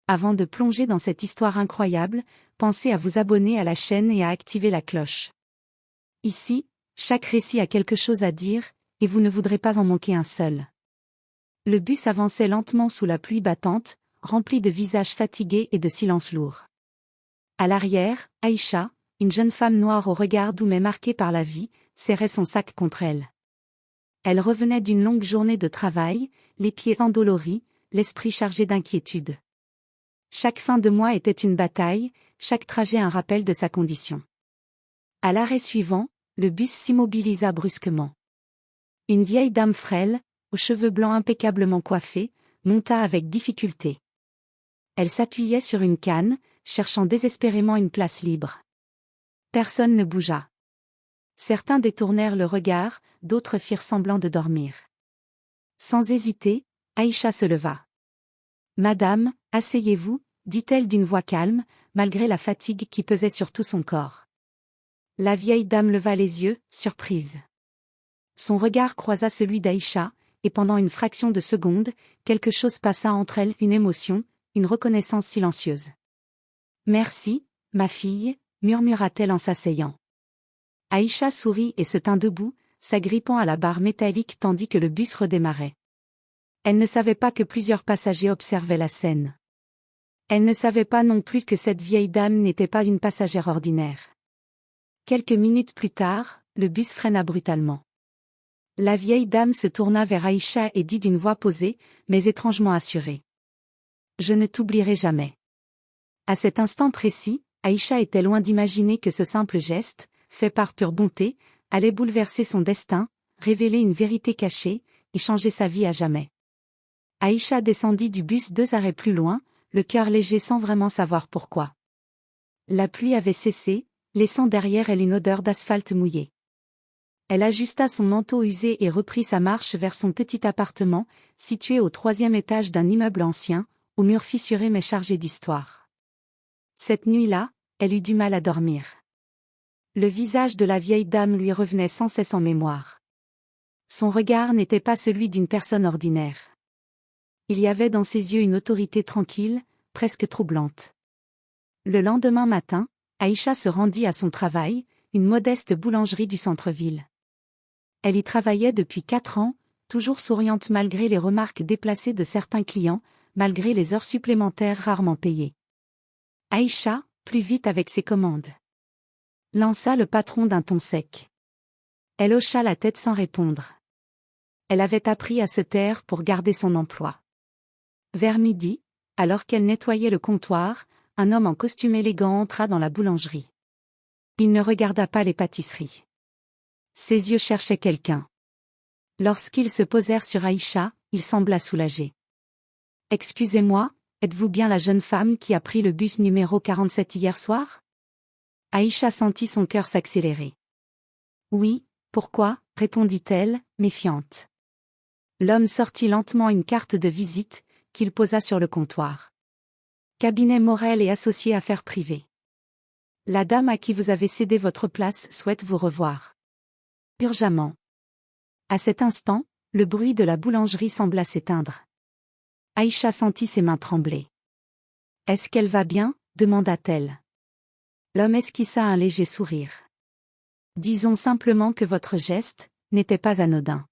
avant de plonger dans cette histoire incroyable, pensez à vous abonner à la chaîne et à activer la cloche. Ici, chaque récit a quelque chose à dire, et vous ne voudrez pas en manquer un seul. Le bus avançait lentement sous la pluie battante, rempli de visages fatigués et de silences lourds. À l'arrière, Aïcha, une jeune femme noire au regard doux mais marquée par la vie, serrait son sac contre elle. Elle revenait d'une longue journée de travail, les pieds endoloris, l'esprit chargé d'inquiétude. Chaque fin de mois était une bataille, chaque trajet un rappel de sa condition. À l'arrêt suivant, le bus s'immobilisa brusquement. Une vieille dame frêle, aux cheveux blancs impeccablement coiffés, monta avec difficulté. Elle s'appuyait sur une canne, cherchant désespérément une place libre. Personne ne bougea. Certains détournèrent le regard, d'autres firent semblant de dormir. Sans hésiter, Aïcha se leva. « Madame, asseyez-vous » dit-elle d'une voix calme, malgré la fatigue qui pesait sur tout son corps. La vieille dame leva les yeux, surprise. Son regard croisa celui d'Aïcha, et pendant une fraction de seconde, quelque chose passa entre elles, une émotion, une reconnaissance silencieuse. « Merci, ma fille » murmura-t-elle en s'asseyant. Aïcha sourit et se tint debout, s'agrippant à la barre métallique tandis que le bus redémarrait. Elle ne savait pas que plusieurs passagers observaient la scène. Elle ne savait pas non plus que cette vieille dame n'était pas une passagère ordinaire. Quelques minutes plus tard, le bus freina brutalement. La vieille dame se tourna vers Aïcha et dit d'une voix posée, mais étrangement assurée. « Je ne t'oublierai jamais. » À cet instant précis, Aïcha était loin d'imaginer que ce simple geste, fait par pure bonté, allait bouleverser son destin, révéler une vérité cachée, et changer sa vie à jamais. Aïcha descendit du bus 2 arrêts plus loin, le cœur léger sans vraiment savoir pourquoi. La pluie avait cessé, laissant derrière elle une odeur d'asphalte mouillé. Elle ajusta son manteau usé et reprit sa marche vers son petit appartement, situé au 3e étage d'un immeuble ancien, aux murs fissurés mais chargés d'histoire. Cette nuit-là, elle eut du mal à dormir. Le visage de la vieille dame lui revenait sans cesse en mémoire. Son regard n'était pas celui d'une personne ordinaire. Il y avait dans ses yeux une autorité tranquille, presque troublante. Le lendemain matin, Aïcha se rendit à son travail, une modeste boulangerie du centre-ville. Elle y travaillait depuis 4 ans, toujours souriante malgré les remarques déplacées de certains clients, malgré les heures supplémentaires rarement payées. Aïcha, plus vite avec ses commandes. Lança le patron d'un ton sec. Elle hocha la tête sans répondre. Elle avait appris à se taire pour garder son emploi. Vers midi, alors qu'elle nettoyait le comptoir, un homme en costume élégant entra dans la boulangerie. Il ne regarda pas les pâtisseries. Ses yeux cherchaient quelqu'un. Lorsqu'ils se posèrent sur Aïcha, il sembla soulagé. « Excusez-moi, êtes-vous bien la jeune femme qui a pris le bus numéro 47 hier soir ?» Aïcha sentit son cœur s'accélérer. « Oui, pourquoi ?» répondit-elle, méfiante. L'homme sortit lentement une carte de visite, qu'il posa sur le comptoir. « Cabinet Morel et associés affaires privées. La dame à qui vous avez cédé votre place souhaite vous revoir. » Urgemment. À cet instant, le bruit de la boulangerie sembla s'éteindre. Aïcha sentit ses mains trembler. « Est-ce qu'elle va bien ?» demanda-t-elle. L'homme esquissa un léger sourire. « Disons simplement que votre geste n'était pas anodin. »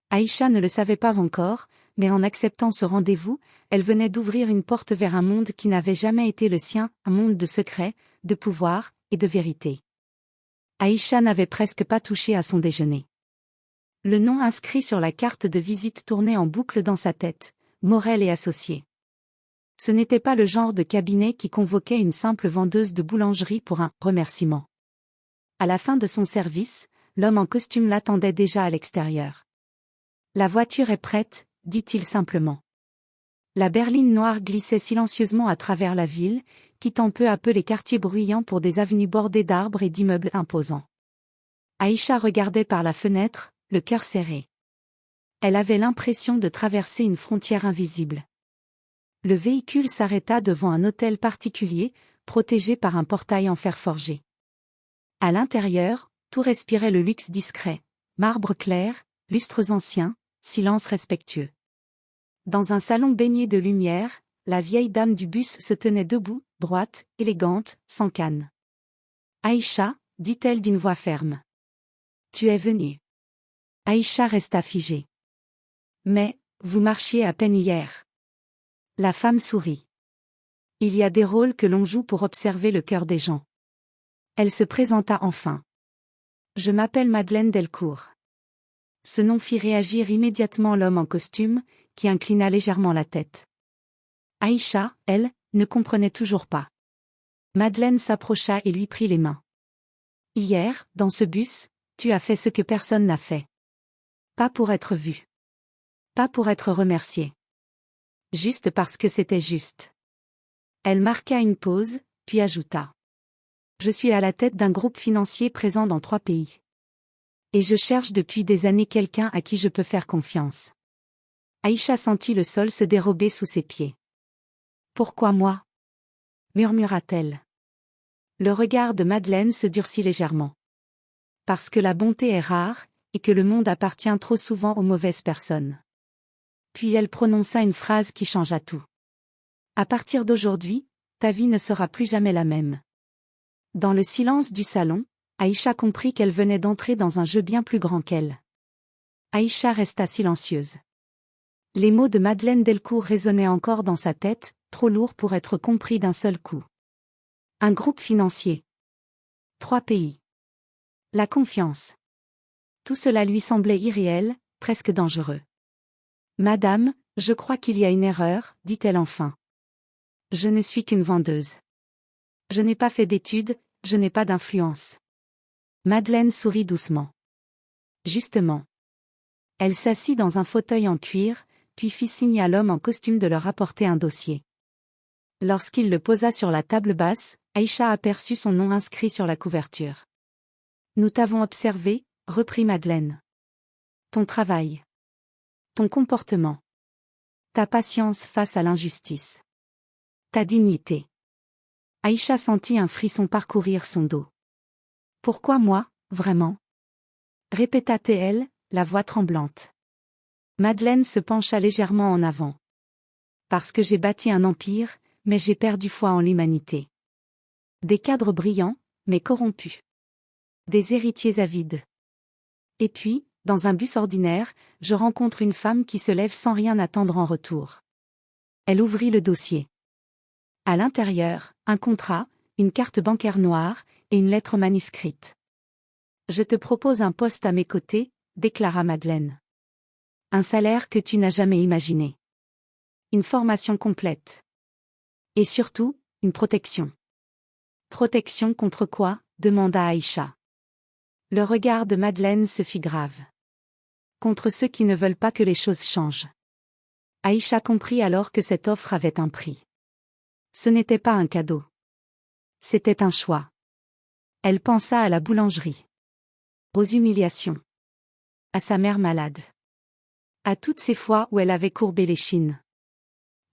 Aïcha ne le savait pas encore, mais en acceptant ce rendez-vous, elle venait d'ouvrir une porte vers un monde qui n'avait jamais été le sien, un monde de secrets, de pouvoir et de vérité. Aïcha n'avait presque pas touché à son déjeuner. Le nom inscrit sur la carte de visite tournait en boucle dans sa tête, Morel et associés. Ce n'était pas le genre de cabinet qui convoquait une simple vendeuse de boulangerie pour un remerciement. À la fin de son service, l'homme en costume l'attendait déjà à l'extérieur. « La voiture est prête », dit-il simplement. La berline noire glissait silencieusement à travers la ville, quittant peu à peu les quartiers bruyants pour des avenues bordées d'arbres et d'immeubles imposants. Aïcha regardait par la fenêtre, le cœur serré. Elle avait l'impression de traverser une frontière invisible. Le véhicule s'arrêta devant un hôtel particulier, protégé par un portail en fer forgé. À l'intérieur, tout respirait le luxe discret, marbre clair, lustres anciens, silence respectueux. Dans un salon baigné de lumière, la vieille dame du bus se tenait debout, droite, élégante, sans canne. Aïcha, dit-elle d'une voix ferme. Tu es venue. Aïcha resta figée. Mais, vous marchiez à peine hier. La femme sourit. Il y a des rôles que l'on joue pour observer le cœur des gens. Elle se présenta enfin. Je m'appelle Madeleine Delcourt. Ce nom fit réagir immédiatement l'homme en costume, qui inclina légèrement la tête. Aïcha, elle, ne comprenait toujours pas. Madeleine s'approcha et lui prit les mains. Hier, dans ce bus, tu as fait ce que personne n'a fait. Pas pour être vu. Pas pour être remercié. Juste parce que c'était juste. Elle marqua une pause, puis ajouta. Je suis à la tête d'un groupe financier présent dans 3 pays. Et je cherche depuis des années quelqu'un à qui je peux faire confiance. Aïcha sentit le sol se dérober sous ses pieds. Pourquoi moi? Murmura-t-elle. Le regard de Madeleine se durcit légèrement. Parce que la bonté est rare, et que le monde appartient trop souvent aux mauvaises personnes. Puis elle prononça une phrase qui changea tout. À partir d'aujourd'hui, ta vie ne sera plus jamais la même. Dans le silence du salon, Aïcha comprit qu'elle venait d'entrer dans un jeu bien plus grand qu'elle. Aïcha resta silencieuse. Les mots de Madeleine Delcourt résonnaient encore dans sa tête, trop lourds pour être compris d'un seul coup. Un groupe financier. 3 pays. La confiance. Tout cela lui semblait irréel, presque dangereux. Madame, je crois qu'il y a une erreur, dit-elle enfin. Je ne suis qu'une vendeuse. Je n'ai pas fait d'études, je n'ai pas d'influence. Madeleine sourit doucement. Justement. Elle s'assit dans un fauteuil en cuir, puis fit signe à l'homme en costume de leur apporter un dossier. Lorsqu'il le posa sur la table basse, Aïcha aperçut son nom inscrit sur la couverture. Nous t'avons observé, reprit Madeleine. Ton travail. Ton comportement. Ta patience face à l'injustice. Ta dignité. Aïcha sentit un frisson parcourir son dos. Pourquoi moi, vraiment? Répéta-t-elle, la voix tremblante. Madeleine se pencha légèrement en avant. Parce que j'ai bâti un empire, mais j'ai perdu foi en l'humanité. Des cadres brillants, mais corrompus. Des héritiers avides. Et puis, dans un bus ordinaire, je rencontre une femme qui se lève sans rien attendre en retour. Elle ouvrit le dossier. À l'intérieur, un contrat, une carte bancaire noire, et une lettre manuscrite. Je te propose un poste à mes côtés, déclara Madeleine. Un salaire que tu n'as jamais imaginé. Une formation complète. Et surtout, une protection. Protection contre quoi? Demanda Aïcha. Le regard de Madeleine se fit grave. Contre ceux qui ne veulent pas que les choses changent. Aïcha comprit alors que cette offre avait un prix. Ce n'était pas un cadeau. C'était un choix. Elle pensa à la boulangerie. Aux humiliations. À sa mère malade. À toutes ces fois où elle avait courbé l'échine.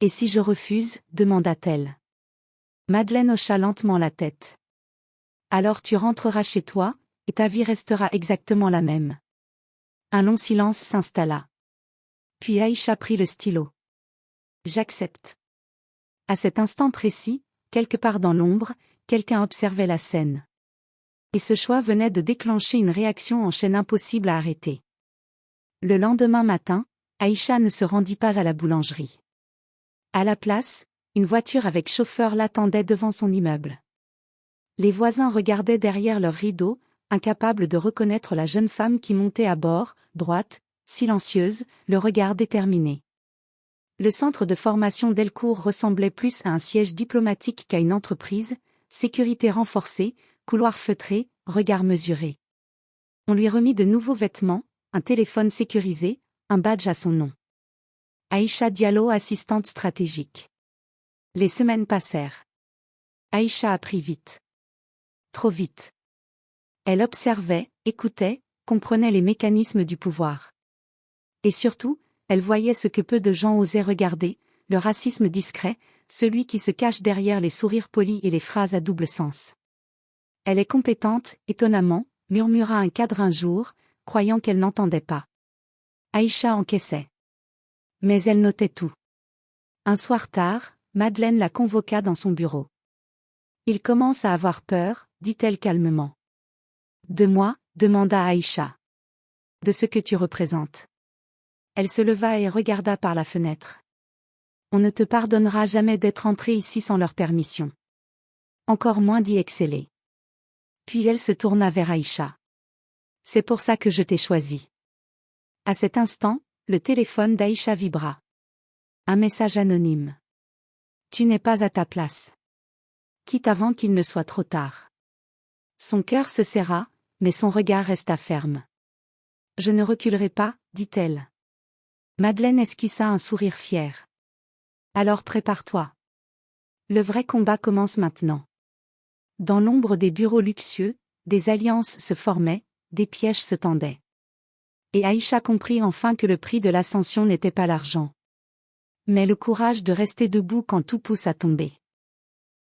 Et si je refuse, demanda-t-elle. Madeleine hocha lentement la tête. Alors tu rentreras chez toi, et ta vie restera exactement la même. Un long silence s'installa. Puis Aïcha prit le stylo. J'accepte. À cet instant précis, quelque part dans l'ombre, quelqu'un observait la scène. Et ce choix venait de déclencher une réaction en chaîne impossible à arrêter. Le lendemain matin, Aïcha ne se rendit pas à la boulangerie. À la place, une voiture avec chauffeur l'attendait devant son immeuble. Les voisins regardaient derrière leurs rideaux, incapables de reconnaître la jeune femme qui montait à bord, droite, silencieuse, le regard déterminé. Le centre de formation Delcourt ressemblait plus à un siège diplomatique qu'à une entreprise, sécurité renforcée, couloir feutré, regard mesuré. On lui remit de nouveaux vêtements, un téléphone sécurisé, un badge à son nom. Aïcha Diallo, assistante stratégique. Les semaines passèrent. Aïcha apprit vite. Trop vite. Elle observait, écoutait, comprenait les mécanismes du pouvoir. Et surtout, elle voyait ce que peu de gens osaient regarder, le racisme discret, celui qui se cache derrière les sourires polis et les phrases à double sens. Elle est compétente, étonnamment, murmura un cadre un jour, croyant qu'elle n'entendait pas. Aïcha encaissait. Mais elle notait tout. Un soir tard, Madeleine la convoqua dans son bureau. Il commence à avoir peur, dit-elle calmement. De moi, demanda Aïcha. De ce que tu représentes. Elle se leva et regarda par la fenêtre. On ne te pardonnera jamais d'être entré ici sans leur permission. Encore moins d'y exceller. Puis elle se tourna vers Aïcha. C'est pour ça que je t'ai choisi. À cet instant, le téléphone d'Aïcha vibra. Un message anonyme. Tu n'es pas à ta place. Quitte avant qu'il ne soit trop tard. Son cœur se serra, mais son regard resta ferme. Je ne reculerai pas, dit-elle. Madeleine esquissa un sourire fier. Alors prépare-toi. Le vrai combat commence maintenant. Dans l'ombre des bureaux luxueux, des alliances se formaient, des pièges se tendaient. Et Aïcha comprit enfin que le prix de l'ascension n'était pas l'argent. Mais le courage de rester debout quand tout pousse à tomber.